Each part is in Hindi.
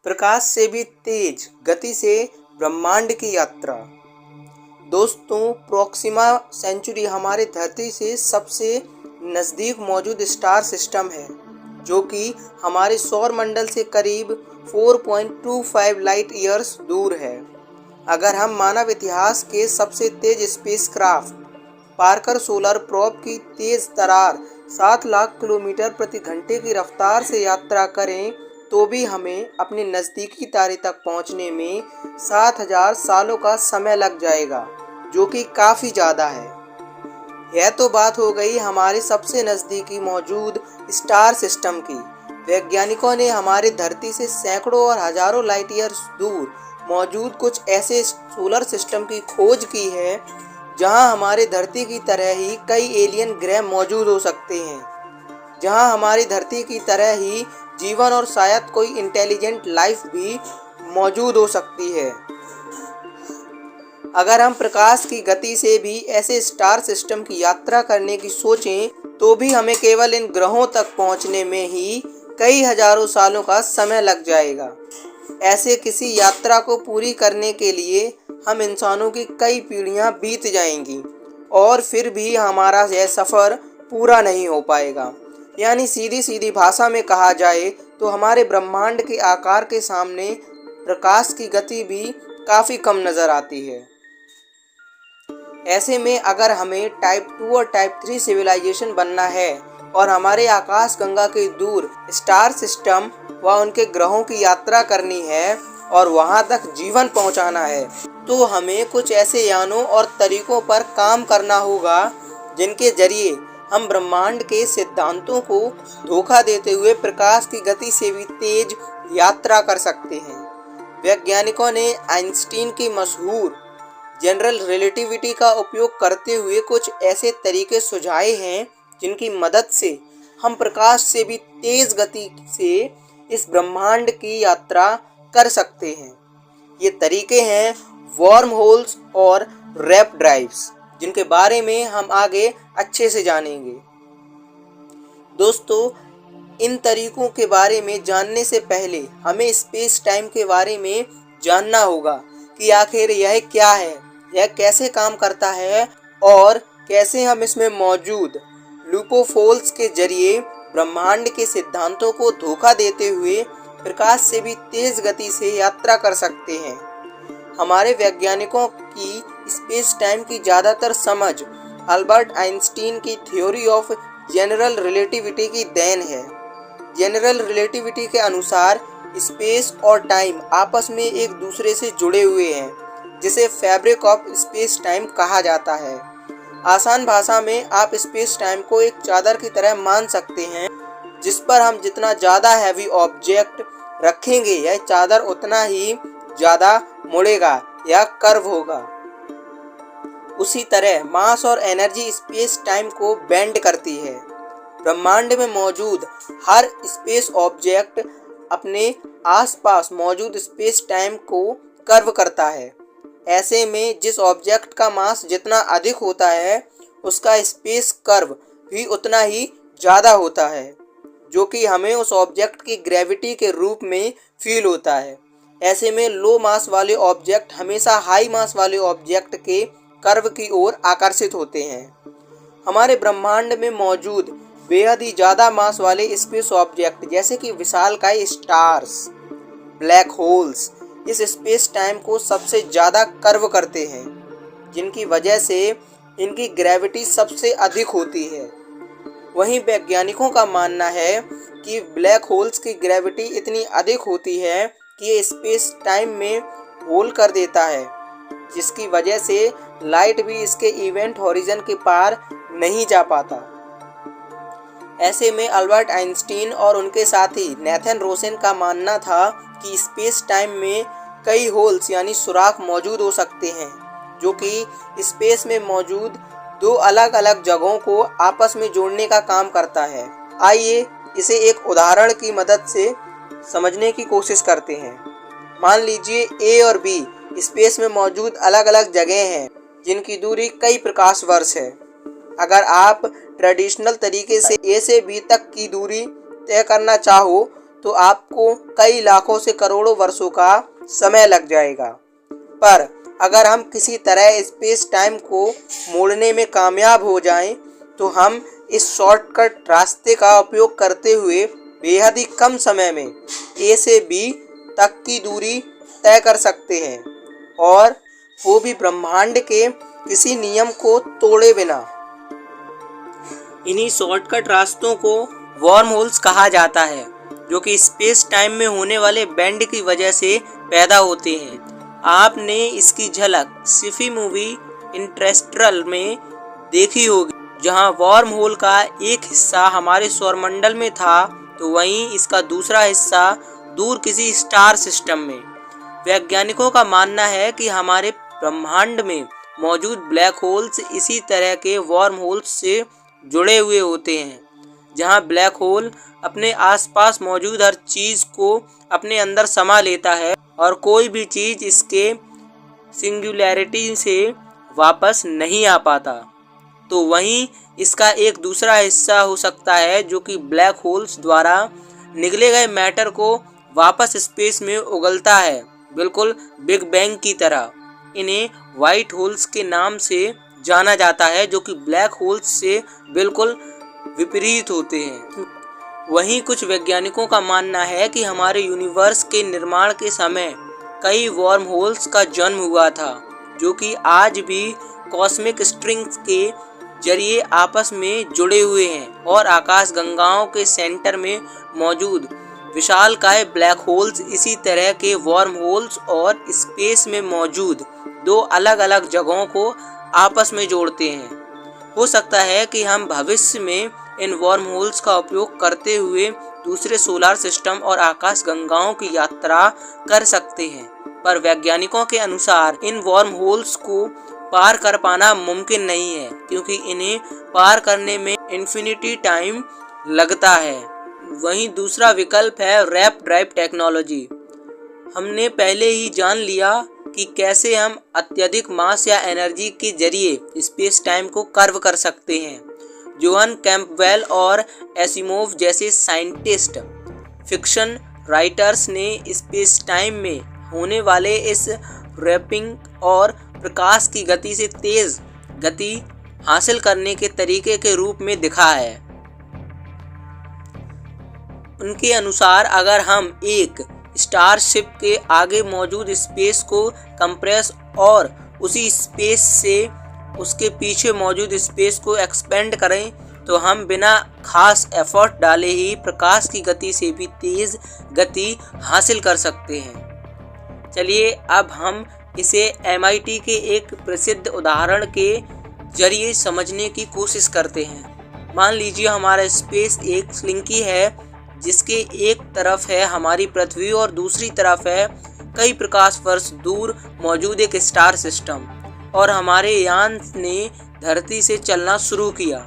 प्रकाश से भी तेज गति से ब्रह्मांड की यात्रा। दोस्तों, प्रोक्सिमा सेंचुरी हमारे धरती से सबसे नज़दीक मौजूद स्टार सिस्टम है, जो कि हमारे सौर मंडल से करीब 4.25 लाइट ईयर्स दूर है। अगर हम मानव इतिहास के सबसे तेज स्पेसक्राफ्ट पार्कर सोलर प्रोब की तेज तरार 7 लाख किलोमीटर प्रति घंटे की रफ्तार से यात्रा करें तो भी हमें अपने नज़दीकी तारे तक पहुंचने में 7000 सालों का समय लग जाएगा, जो कि काफ़ी ज़्यादा है। यह तो बात हो गई हमारे सबसे नज़दीकी मौजूद स्टार सिस्टम की। वैज्ञानिकों ने हमारे धरती से सैकड़ों और हज़ारों लाइट ईयर्स दूर मौजूद कुछ ऐसे सोलर सिस्टम की खोज की है जहां हमारे धरती की तरह ही कई एलियन ग्रह मौजूद हो सकते हैं, जहां हमारी धरती की तरह ही जीवन और शायद कोई इंटेलिजेंट लाइफ भी मौजूद हो सकती है। अगर हम प्रकाश की गति से भी ऐसे स्टार सिस्टम की यात्रा करने की सोचें तो भी हमें केवल इन ग्रहों तक पहुंचने में ही कई हजारों सालों का समय लग जाएगा। ऐसे किसी यात्रा को पूरी करने के लिए हम इंसानों की कई पीढ़ियां बीत जाएंगी और फिर भी हमारा यह सफ़र पूरा नहीं हो पाएगा। यानी सीधी सीधी भाषा में कहा जाए तो हमारे ब्रह्मांड के आकार के सामने प्रकाश की गति भी काफ़ी कम नज़र आती है। ऐसे में अगर हमें टाइप 2 और टाइप 3 सिविलाइजेशन बनना है और हमारे आकाश गंगा के दूर स्टार सिस्टम व उनके ग्रहों की यात्रा करनी है और वहां तक जीवन पहुंचाना है, तो हमें कुछ ऐसे यानों और तरीकों पर काम करना होगा जिनके जरिए हम ब्रह्मांड के सिद्धांतों को धोखा देते हुए प्रकाश की गति से भी तेज यात्रा कर सकते हैं। वैज्ञानिकों ने आइंस्टीन की मशहूर जनरल रिलेटिविटी का उपयोग करते हुए कुछ ऐसे तरीके सुझाए हैं जिनकी मदद से हम प्रकाश से भी तेज गति से इस ब्रह्मांड की यात्रा कर सकते हैं। ये तरीके हैं वर्म होल्स और रैप ड्राइव्स, जिनके बारे में हम आगे अच्छे से जानेंगे। दोस्तों, इन तरीकों के बारे में जानने से पहले हमें स्पेस टाइम के बारे में जानना होगा कि आखिर यह क्या है, यह कैसे काम करता है और कैसे हम इसमें मौजूद लूपोहोल्स के जरिए ब्रह्मांड के सिद्धांतों को धोखा देते हुए प्रकाश से भी तेज गति से यात्रा कर सकते हैं। हमारे वैज्ञानिकों की स्पेस टाइम की ज़्यादातर समझ अल्बर्ट आइंस्टीन की थ्योरी ऑफ जनरल रिलेटिविटी की देन है। जनरल रिलेटिविटी के अनुसार स्पेस और टाइम आपस में एक दूसरे से जुड़े हुए हैं, जिसे फैब्रिक ऑफ स्पेस टाइम कहा जाता है। आसान भाषा में आप स्पेस टाइम को एक चादर की तरह मान सकते हैं, जिस पर हम जितना ज़्यादा हैवी ऑब्जेक्ट रखेंगे यह चादर उतना ही ज़्यादा मुड़ेगा या कर्व होगा। उसी तरह मास और एनर्जी स्पेस टाइम को बेंड करती है। ब्रह्मांड में मौजूद हर स्पेस ऑब्जेक्ट अपने आसपास मौजूद स्पेस टाइम को कर्व करता है। ऐसे में जिस ऑब्जेक्ट का मास जितना अधिक होता है उसका स्पेस कर्व भी उतना ही ज़्यादा होता है, जो कि हमें उस ऑब्जेक्ट की ग्रेविटी के रूप में फील होता है। ऐसे में लो मास वाले ऑब्जेक्ट हमेशा हाई मास वाले ऑब्जेक्ट के कर्व की ओर आकर्षित होते हैं। हमारे ब्रह्मांड में मौजूद बेहद ही ज़्यादा मास वाले स्पेस ऑब्जेक्ट जैसे कि विशालकाय स्टार्स, ब्लैक होल्स इस स्पेस टाइम को सबसे ज़्यादा कर्व करते हैं, जिनकी वजह से इनकी ग्रेविटी सबसे अधिक होती है। वहीं वैज्ञानिकों का मानना है कि ब्लैक होल्स की ग्रेविटी इतनी अधिक होती है कि ये स्पेस टाइम में होल कर देता है, जिसकी वजह से लाइट भी इसके इवेंट हॉरिजन के पार नहीं जा पाता। ऐसे में अल्बर्ट आइंस्टीन और उनके साथी नेथन रोसेन का मानना था कि स्पेस टाइम में कई होल्स यानी सुराख मौजूद हो सकते हैं, जो कि स्पेस में मौजूद दो अलग अलग जगहों को आपस में जोड़ने का काम करता है। आइए इसे एक उदाहरण की मदद से समझने की कोशिश करते हैं। मान लीजिए ए और बी स्पेस में मौजूद अलग अलग जगह हैं जिनकी दूरी कई प्रकाश वर्ष है। अगर आप ट्रेडिशनल तरीके से ए से बी तक की दूरी तय करना चाहो तो आपको कई लाखों से करोड़ों वर्षों का समय लग जाएगा। पर अगर हम किसी तरह स्पेस टाइम को मोड़ने में कामयाब हो जाएं, तो हम इस शॉर्टकट रास्ते का उपयोग करते हुए बेहद ही कम समय में ए से बी तक की दूरी तय कर सकते हैं, और वो भी ब्रह्मांड के किसी नियम को तोड़े बिना। इन्हीं शॉर्टकट रास्तों को वर्म होल्स कहा जाता है, जो कि स्पेस टाइम में होने वाले बेंड की वजह से पैदा होते हैं। आपने इसकी झलक सिफी मूवी इंटरस्टेलर में देखी होगी, जहां वर्म होल का एक हिस्सा हमारे सौरमंडल में था, तो वहीं इसका दूसरा हिस्सा दूर किसी स्टार सिस्टम में। वैज्ञानिकों का मानना है कि हमारे ब्रह्मांड में मौजूद ब्लैक होल्स इसी तरह के वर्म होल्स से जुड़े हुए होते हैं, जहां ब्लैक होल अपने आसपास मौजूद हर चीज को अपने अंदर समा लेता है और कोई भी चीज इसके सिंगुलैरिटी से वापस नहीं आ पाता। तो वहीं इसका एक दूसरा हिस्सा हो सकता है जो कि ब्लैक होल्स द्वारा निगले गए मैटर को वापस स्पेस में उगलता है, बिल्कुल बिग बैंग की तरह। इन्हें वाइट होल्स के नाम से जाना जाता है, जो कि ब्लैक होल्स से बिल्कुल विपरीत होते हैं। वहीं कुछ वैज्ञानिकों का मानना है कि हमारे यूनिवर्स के निर्माण के समय कई वर्म होल्स का जन्म हुआ था, जो कि आज भी कॉस्मिक स्ट्रिंग्स के जरिए आपस में जुड़े हुए हैं, और आकाश गंगाओं के सेंटर में मौजूद विशालकाय ब्लैक होल्स इसी तरह के वर्म होल्स और स्पेस में मौजूद दो अलग अलग जगहों को आपस में जोड़ते हैं। हो सकता है कि हम भविष्य में इन वर्म होल्स का उपयोग करते हुए दूसरे सोलर सिस्टम और आकाश गंगाओं की यात्रा कर सकते हैं, पर वैज्ञानिकों के अनुसार इन वर्म होल्स को पार कर पाना मुमकिन नहीं है, क्योंकि इन्हें पार करने में इन्फिनिटी टाइम लगता है। वहीं दूसरा विकल्प है रैप ड्राइव टेक्नोलॉजी। हमने पहले ही जान लिया कि कैसे हम अत्यधिक मास या एनर्जी के जरिए स्पेस टाइम को कर्व कर सकते हैं। जोहन कैंपबेल और एसिमोव जैसे साइंटिस्ट फिक्शन राइटर्स ने स्पेस टाइम में होने वाले इस रैपिंग और प्रकाश की गति से तेज गति हासिल करने के तरीके के रूप में दिखा है। उनके अनुसार अगर हम एक स्टारशिप के आगे मौजूद स्पेस को कंप्रेस और उसी स्पेस से उसके पीछे मौजूद स्पेस को एक्सपेंड करें, तो हम बिना खास एफर्ट डाले ही प्रकाश की गति से भी तेज गति हासिल कर सकते हैं। चलिए अब हम इसे MIT के एक प्रसिद्ध उदाहरण के जरिए समझने की कोशिश करते हैं। मान लीजिए हमारा स्पेस एक स्लिंकी है, जिसके एक तरफ है हमारी पृथ्वी और दूसरी तरफ है कई प्रकाश वर्ष दूर मौजूद एक स्टार सिस्टम, और हमारे यान ने धरती से चलना शुरू किया।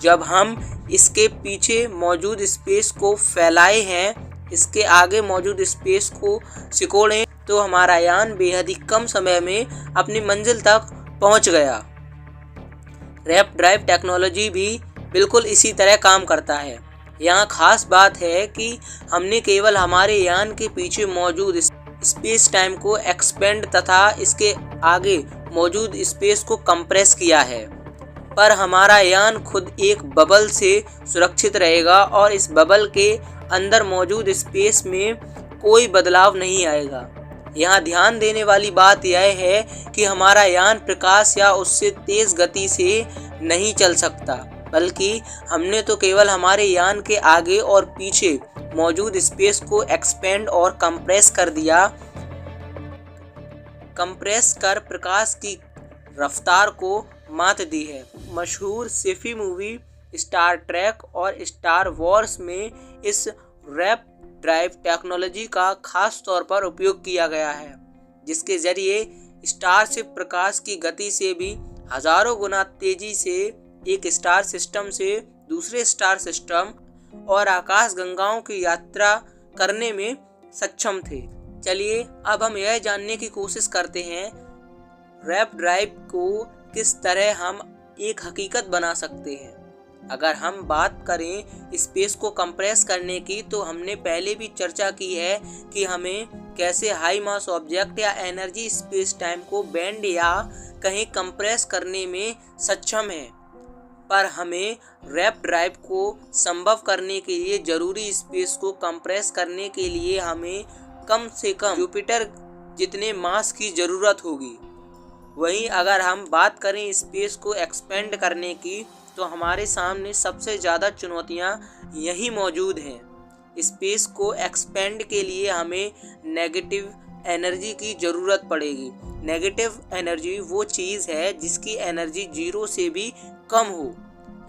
जब हम इसके पीछे मौजूद स्पेस को फैलाए हैं, इसके आगे मौजूद स्पेस को सिकोड़ें, तो हमारा यान बेहद ही कम समय में अपनी मंजिल तक पहुंच गया। रैप ड्राइव टेक्नोलॉजी भी बिल्कुल इसी तरह काम करता है। यहाँ खास बात है कि हमने केवल हमारे यान के पीछे मौजूद स्पेस टाइम को एक्सपेंड तथा इसके आगे मौजूद स्पेस को कंप्रेस किया है, पर हमारा यान खुद एक बबल से सुरक्षित रहेगा और इस बबल के अंदर मौजूद स्पेस में कोई बदलाव नहीं आएगा। यहाँ ध्यान देने वाली बात यह है कि हमारा यान प्रकाश या उससे तेज गति से नहीं चल सकता, बल्कि हमने तो केवल हमारे यान के आगे और पीछे मौजूद स्पेस को एक्सपेंड और कंप्रेस कर दिया। कंप्रेस कर प्रकाश की रफ्तार को मात दी है। मशहूर सिफी मूवी स्टार ट्रेक और स्टार वॉर्स में इस रैप ड्राइव टेक्नोलॉजी का खास तौर पर उपयोग किया गया है, जिसके जरिए स्टारशिप प्रकाश की गति से भी हजारों गुना तेजी से एक स्टार सिस्टम से दूसरे स्टार सिस्टम और आकाश गंगाओं की यात्रा करने में सक्षम थे। चलिए अब हम यह जानने की कोशिश करते हैं रैप ड्राइव को किस तरह हम एक हकीकत बना सकते हैं। अगर हम बात करें स्पेस को कंप्रेस करने की, तो हमने पहले भी चर्चा की है कि हमें कैसे हाई मास ऑब्जेक्ट या एनर्जी स्पेस टाइम को बेंड या कहीं कंप्रेस करने में सक्षम है। पर हमें रैप ड्राइव को संभव करने के लिए जरूरी स्पेस को कंप्रेस करने के लिए हमें कम से कम जुपिटर जितने मास की ज़रूरत होगी। वहीं अगर हम बात करें स्पेस को एक्सपेंड करने की, तो हमारे सामने सबसे ज़्यादा चुनौतियां यही मौजूद हैं। स्पेस को एक्सपेंड के लिए हमें नेगेटिव एनर्जी की ज़रूरत पड़ेगी। नेगेटिव एनर्जी वो चीज़ है जिसकी एनर्जी 0 से भी कम हो।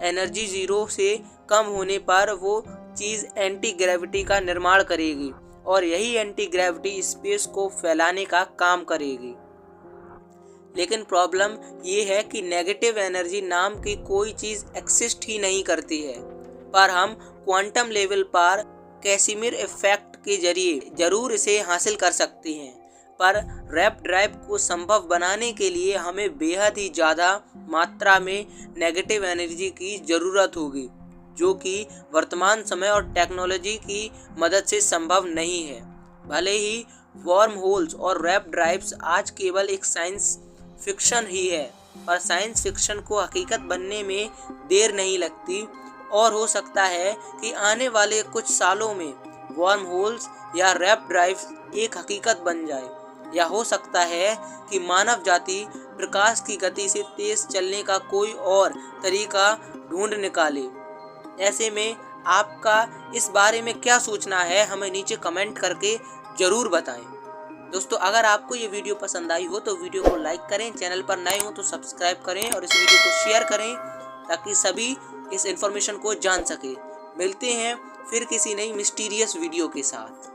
एनर्जी 0 से कम होने पर वो चीज़ एंटी ग्रेविटी का निर्माण करेगी और यही एंटी ग्रेविटी स्पेस को फैलाने का काम करेगी। लेकिन प्रॉब्लम ये है कि नेगेटिव एनर्जी नाम की कोई चीज़ एक्सिस्ट ही नहीं करती है। पर हम क्वांटम लेवल पर कैसिमिर इफेक्ट के जरिए ज़रूर इसे हासिल कर सकते हैं। पर रैप ड्राइव को संभव बनाने के लिए हमें बेहद ही ज़्यादा मात्रा में नेगेटिव एनर्जी की ज़रूरत होगी, जो कि वर्तमान समय और टेक्नोलॉजी की मदद से संभव नहीं है। भले ही वॉर्म होल्स और रैप ड्राइव्स आज केवल एक साइंस फिक्शन ही है, पर साइंस फिक्शन को हकीकत बनने में देर नहीं लगती और हो सकता है कि आने वाले कुछ सालों में वॉर्म होल्स या रैप ड्राइव एक हकीकत बन जाए, या हो सकता है कि मानव जाति प्रकाश की गति से तेज चलने का कोई और तरीका ढूंढ निकाले। ऐसे में आपका इस बारे में क्या सोचना है, हमें नीचे कमेंट करके ज़रूर बताएं। दोस्तों, अगर आपको ये वीडियो पसंद आई हो तो वीडियो को लाइक करें, चैनल पर नए हो तो सब्सक्राइब करें और इस वीडियो को शेयर करें ताकि सभी इस इन्फॉर्मेशन को जान सके। मिलते हैं फिर किसी नई मिस्टीरियस वीडियो के साथ।